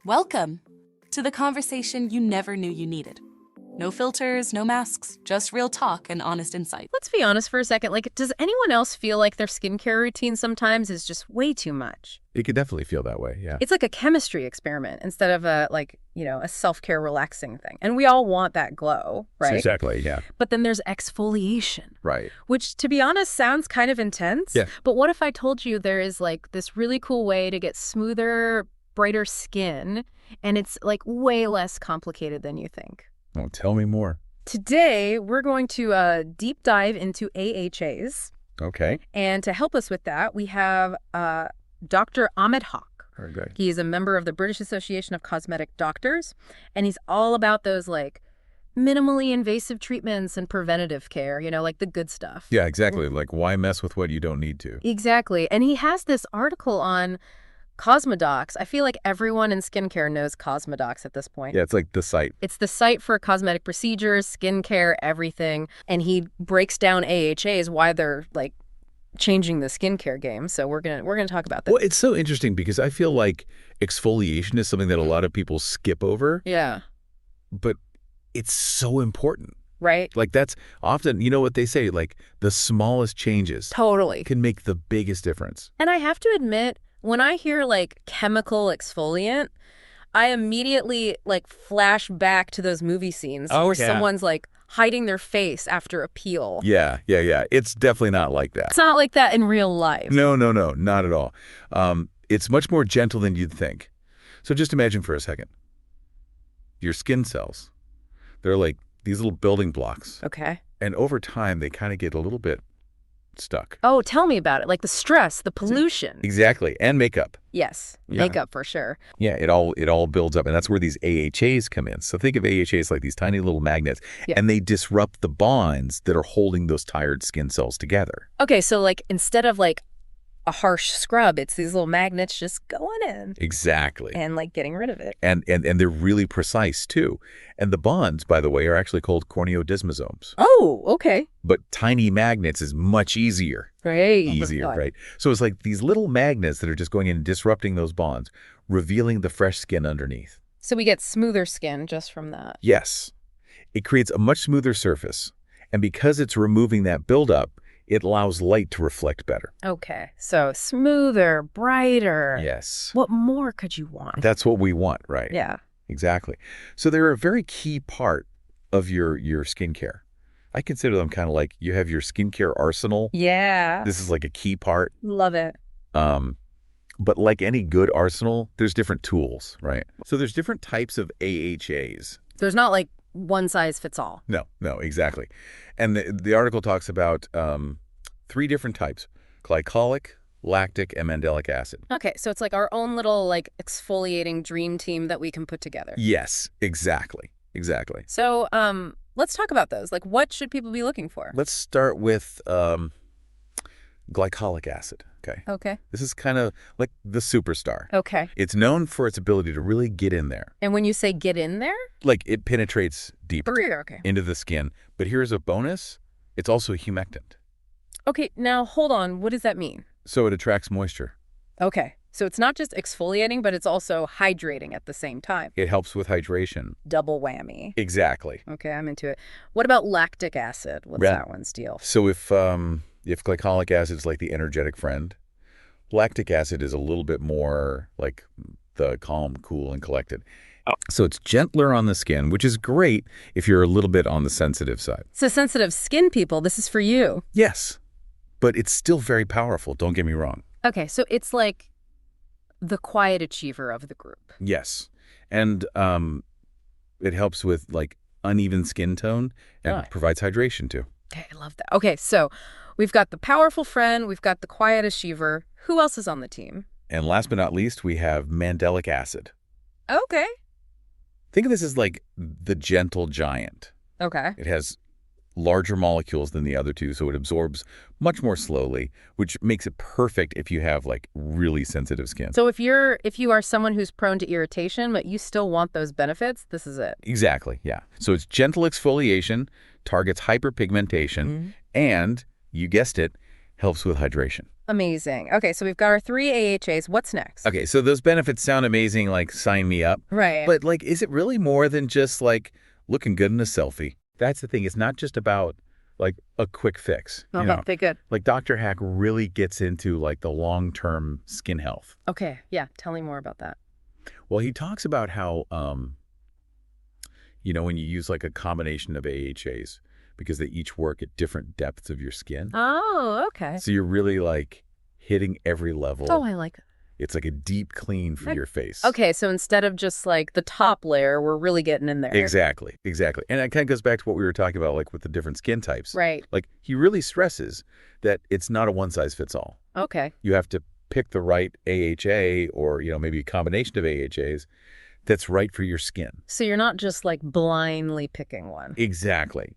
Welcome to the conversation you never knew you needed. No filters, no masks, just real talk and honest insight. Let's be honest for a second. Does anyone else feel like their skincare routine sometimes is just way too much? It could definitely feel that way, yeah. It's like a chemistry experiment instead of a self-care relaxing thing. And we all want that glow, right? Exactly, yeah. But then there's exfoliation. Right. Which, to be honest, sounds kind of intense. Yeah. But what if I told you there is this really cool way to get smoother, brighter skin, and it's way less complicated than you think? Oh, tell me more. Today, we're going to deep dive into AHAs. Okay. And to help us with that, we have Dr. Ahmed Haq. Very good. He is a member of the British Association of Cosmetic Doctors, and he's all about those minimally invasive treatments and preventative care, the good stuff. Yeah, exactly. Why mess with what you don't need to? Exactly. And he has this article on CosmeDocs. I feel like everyone in skincare knows CosmeDocs at this point. Yeah, it's the site. It's the site for cosmetic procedures, skincare, everything. And he breaks down AHAs, why they're changing the skincare game. So we're gonna talk about that. Well, it's so interesting because I feel like exfoliation is something that a lot of people skip over. Yeah. But it's so important. Right? That's often, what they say, the smallest changes Totally can make the biggest difference. And I have to admit, when I hear chemical exfoliant, I immediately flash back to those movie scenes where someone's hiding their face after a peel. Yeah. It's definitely not like that. It's not like that in real life. No, not at all. It's much more gentle than you'd think. So just imagine for a second. Your skin cells, they're these little building blocks. Okay. And over time, they kind of get a little bit stuck. Oh, tell me about it. The stress, the pollution. Exactly. And makeup. Yes. Yeah. Makeup for sure. Yeah, it all builds up. And that's where these AHAs come in. So think of AHAs like these tiny little magnets. Yeah. And they disrupt the bonds that are holding those tired skin cells together. Okay, so instead of a harsh scrub, it's these little magnets just going in. Exactly. And getting rid of it. And they're really precise too. And the bonds, by the way, are actually called corneodesmosomes. Oh, okay. But tiny magnets is much easier. Right. Easier, right? So it's these little magnets that are just going in and disrupting those bonds, revealing the fresh skin underneath. So we get smoother skin just from that. Yes. It creates a much smoother surface. And because it's removing that buildup, it allows light to reflect better. Okay. So smoother, brighter. Yes. What more could you want? That's what we want, right? Yeah. Exactly. So they're a very key part of your skincare. I consider them kind of you have your skincare arsenal. Yeah. This is a key part. Love it. But like any good arsenal, there's different tools, right? So there's different types of AHAs. There's not one size fits all. No, exactly. And the article talks about 3 different types: glycolic, lactic, and mandelic acid. Okay, so it's our own little exfoliating dream team that we can put together. Yes, exactly. So let's talk about those. What should people be looking for? Let's start with glycolic acid. Okay. This is kind of the superstar. Okay. It's known for its ability to really get in there. And when you say get in there? It penetrates deeper into the skin. But here's a bonus. It's also a humectant. Okay, now hold on. What does that mean? So it attracts moisture. Okay. So it's not just exfoliating, but it's also hydrating at the same time. It helps with hydration. Double whammy. Exactly. Okay, I'm into it. What about lactic acid? What's that one's deal? So if glycolic acid is the energetic friend, lactic acid is a little bit more the calm, cool, and collected. Oh. So it's gentler on the skin, which is great if you're a little bit on the sensitive side. So sensitive skin people, this is for you. Yes, but it's still very powerful. Don't get me wrong. Okay, so it's the quiet achiever of the group. Yes, and it helps with uneven skin tone and provides hydration too. Okay, I love that. Okay, so we've got the powerful friend, we've got the quiet achiever. Who else is on the team? And last but not least, we have mandelic acid. Okay. Think of this as the gentle giant. Okay. It has larger molecules than the other two, so it absorbs much more slowly, which makes it perfect if you have really sensitive skin. So if you are someone who's prone to irritation, but you still want those benefits, this is it. Exactly, yeah. So it's gentle exfoliation, targets hyperpigmentation, and, you guessed it, helps with hydration. Amazing. Okay, so we've got our 3 AHAs. What's next? Okay, so those benefits sound amazing, like sign me up. Right. But like, is it really more than just like looking good in a selfie? That's the thing. It's not just about like a quick fix. Okay, good. Like Dr. Hack really gets into like the long-term skin health. Okay, yeah. Tell me more about that. Well, he talks about how, when you use like a combination of AHAs, because they each work at different depths of your skin. Oh, okay. So you're really like hitting every level. Oh, I like it. It's like a deep clean for your face. Okay, so instead of just like the top layer, we're really getting in there. Exactly. And that kind of goes back to what we were talking about, like with the different skin types. Right. Like he really stresses that it's not a one size fits all. Okay. You have to pick the right AHA or, maybe a combination of AHAs that's right for your skin. So you're not just like blindly picking one. Exactly.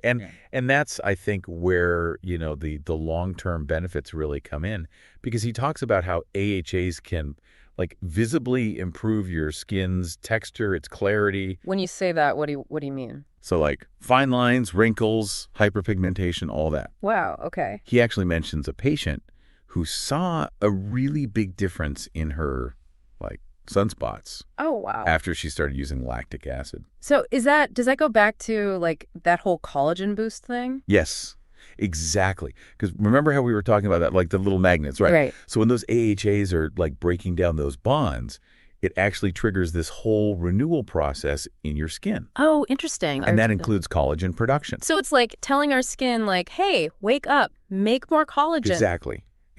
And that's, I think, where, the long-term benefits really come in, because he talks about how AHAs can like visibly improve your skin's texture, its clarity. When you say that, what do you mean? So like fine lines, wrinkles, hyperpigmentation, all that. Wow, okay. He actually mentions a patient who saw a really big difference in her like sunspots. Oh, wow. After she started using lactic acid. So does that go back to like that whole collagen boost thing? Yes, exactly. Because remember how we were talking about that, like the little magnets, right? Right. So when those AHAs are like breaking down those bonds, it actually triggers this whole renewal process in your skin. Oh, interesting. And that includes collagen production. So it's like telling our skin like, hey, wake up, make more collagen.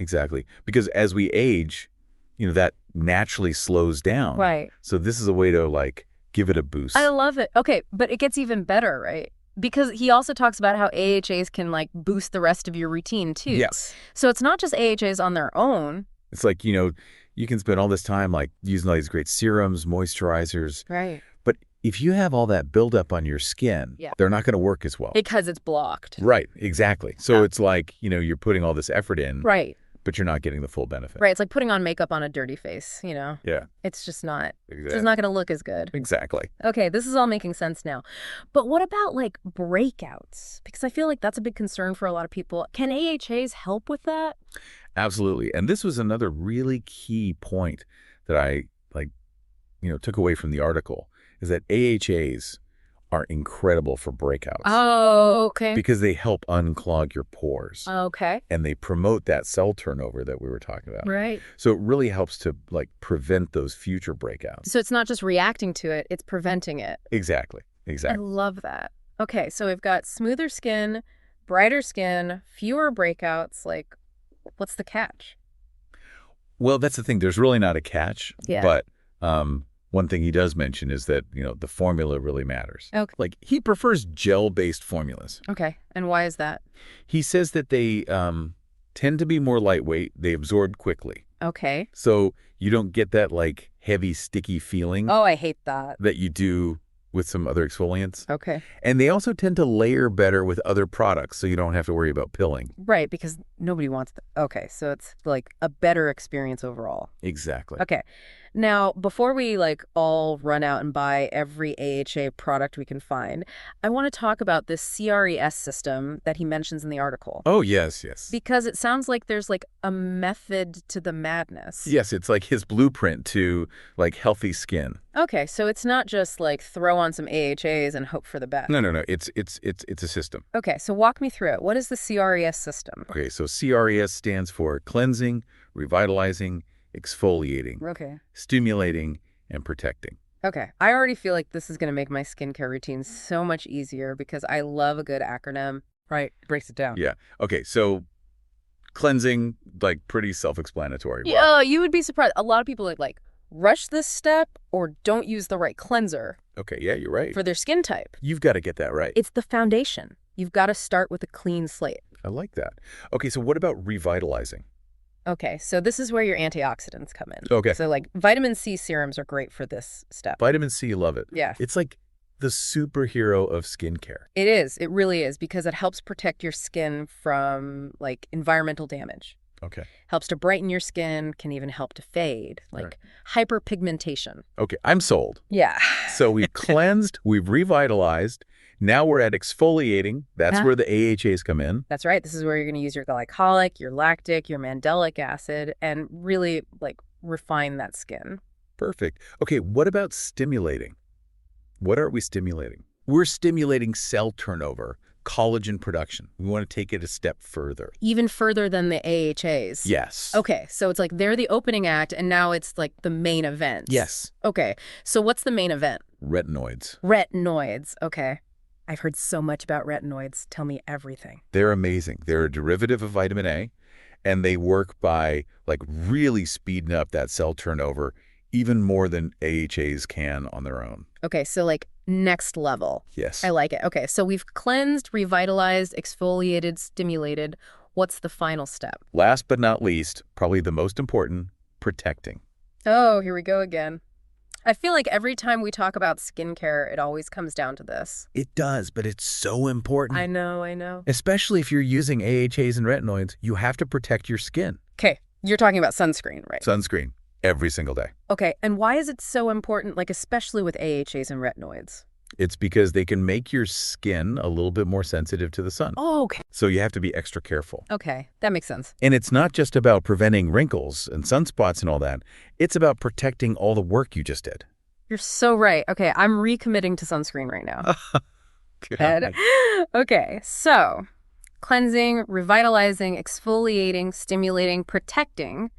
Exactly. Because as we age, that naturally slows down. Right. So this is a way to like give it a boost. I love it. Okay, but it gets even better, right? Because he also talks about how AHAs can like boost the rest of your routine too. Yes. So it's not just AHAs on their own. It's like, you can spend all this time like using all these great serums, moisturizers. Right. But if you have all that buildup on your skin, they're not going to work as well. Because it's blocked. Right, exactly. So it's like, you're putting all this effort in. Right. But you're not getting the full benefit. Right. It's like putting on makeup on a dirty face, Yeah. It's just not. Exactly. It's not going to look as good. Exactly. Okay, this is all making sense now. But what about like breakouts? Because I feel like that's a big concern for a lot of people. Can AHAs help with that? Absolutely. And this was another really key point that I took away from the article, is that AHAs are incredible for breakouts. Oh, okay. Because they help unclog your pores. Okay. And they promote that cell turnover that we were talking about. Right. So it really helps to like prevent those future breakouts. So it's not just reacting to it, it's preventing it. Exactly. I love that. Okay, so we've got smoother skin, brighter skin, fewer breakouts. Like, what's the catch? Well, that's the thing. There's really not a catch. Yeah. But one thing he does mention is that, the formula really matters. Okay. Like he prefers gel-based formulas. Okay. And why is that? He says that they tend to be more lightweight. They absorb quickly. Okay. So you don't get that like heavy, sticky feeling. Oh, I hate that. That you do with some other exfoliants. Okay. And they also tend to layer better with other products, so you don't have to worry about pilling. Right, because nobody wants that. Okay, so it's like a better experience overall. Exactly. Okay. Now, before we like all run out and buy every AHA product we can find, I want to talk about this CRES system that he mentions in the article. Oh, yes. Because it sounds like there's like a method to the madness. Yes, it's like his blueprint to like healthy skin. Okay, so it's not just like throw on some AHAs and hope for the best. No. It's a system. Okay, so walk me through it. What is the CRES system? Okay, so CRES stands for cleansing, revitalizing, exfoliating, stimulating, and protecting. Okay. I already feel like this is going to make my skincare routine so much easier because I love a good acronym. Right. Breaks it down. Yeah. Okay, so cleansing, like pretty self-explanatory. Yeah, you would be surprised. A lot of people like rush this step or don't use the right cleanser. Okay, yeah, you're right. For their skin type. You've got to get that right. It's the foundation. You've got to start with a clean slate. I like that. Okay, so what about revitalizing? Okay, so this is where your antioxidants come in. Okay. So like vitamin C serums are great for this step. Vitamin C, love it. Yeah. It's like the superhero of skincare. It is. It really is because it helps protect your skin from like environmental damage. Okay. Helps to brighten your skin, can even help to fade, like hyperpigmentation. Okay, I'm sold. Yeah. So we've cleansed, we've revitalized. Now we're at exfoliating. That's where the AHAs come in. That's right. This is where you're going to use your glycolic, your lactic, your mandelic acid, and really, like, refine that skin. Perfect. Okay, what about stimulating? What are we stimulating? We're stimulating cell turnover, collagen production. We want to take it a step further. Even further than the AHAs? Yes. Okay, so it's like they're the opening act, and now it's like the main event. Yes. Okay, so what's the main event? Retinoids. Retinoids, okay. I've heard so much about retinoids. Tell me everything. They're amazing. They're a derivative of vitamin A, and they work by like really speeding up that cell turnover even more than AHAs can on their own. Okay, so like next level. Yes. I like it. Okay, so we've cleansed, revitalized, exfoliated, stimulated. What's the final step? Last but not least, probably the most important, protecting. Oh, here we go again. I feel like every time we talk about skincare, it always comes down to this. It does, but it's so important. I know. Especially if you're using AHAs and retinoids, you have to protect your skin. Okay, you're talking about sunscreen, right? Sunscreen, every single day. Okay, and why is it so important, like especially with AHAs and retinoids? It's because they can make your skin a little bit more sensitive to the sun. Oh, okay. So you have to be extra careful. Okay, that makes sense. And it's not just about preventing wrinkles and sunspots and all that. It's about protecting all the work you just did. You're so right. Okay, I'm recommitting to sunscreen right now. Good. Okay, so cleansing, revitalizing, exfoliating, stimulating, protecting.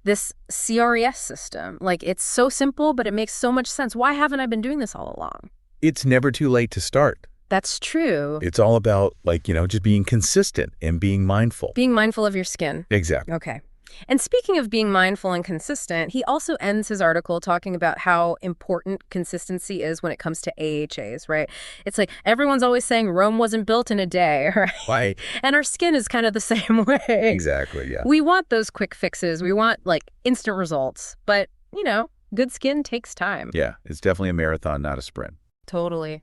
This CRES system, like it's so simple, but it makes so much sense. Why haven't I been doing this all along? It's never too late to start. That's true. It's all about just being consistent and being mindful. Being mindful of your skin. Exactly. Okay. And speaking of being mindful and consistent, he also ends his article talking about how important consistency is when it comes to AHAs, right? It's like everyone's always saying Rome wasn't built in a day, right? Why? And our skin is kind of the same way. Exactly, yeah. We want those quick fixes. We want like instant results. But, good skin takes time. Yeah, it's definitely a marathon, not a sprint. Totally.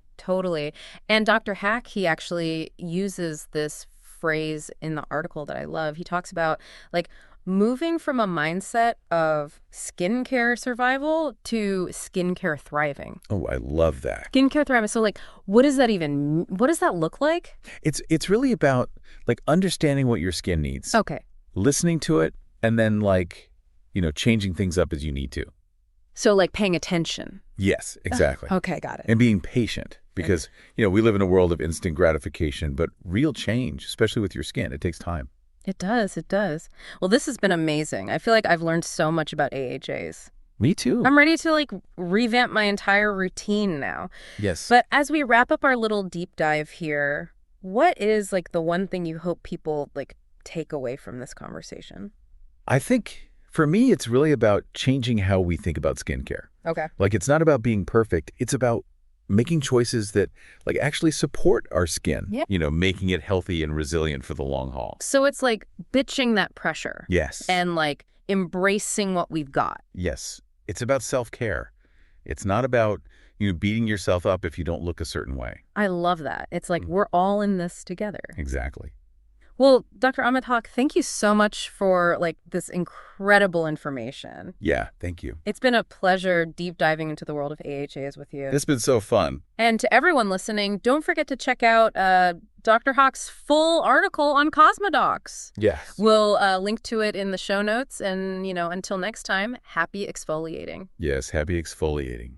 And Dr. Hack, he actually uses this phrase in the article that I love. He talks about like moving from a mindset of skincare survival to skincare thriving. Oh, I love that. Skincare thriving. So like, what does that look like? It's really about like understanding what your skin needs. Okay. Listening to it and then changing things up as you need to. So like paying attention. Yes, exactly. Okay, got it. And being patient because, we live in a world of instant gratification, but real change, especially with your skin, it takes time. It does. Well, this has been amazing. I feel like I've learned so much about AHAs. Me too. I'm ready to revamp my entire routine now. Yes. But as we wrap up our little deep dive here, what is the one thing you hope people take away from this conversation? I think for me, it's really about changing how we think about skincare. Okay. It's not about being perfect. It's about making choices that actually support our skin, making it healthy and resilient for the long haul. So it's bitching that pressure. Yes. And embracing what we've got. Yes. It's about self-care. It's not about beating yourself up if you don't look a certain way. I love that. It's we're all in this together. Exactly. Well, Dr. Amit Haq, thank you so much for this incredible information. Yeah, thank you. It's been a pleasure deep diving into the world of AHAs with you. It's been so fun. And to everyone listening, don't forget to check out Dr. Haq's full article on CosmeDocs. Yes. We'll link to it in the show notes. And, until next time, happy exfoliating. Yes, happy exfoliating.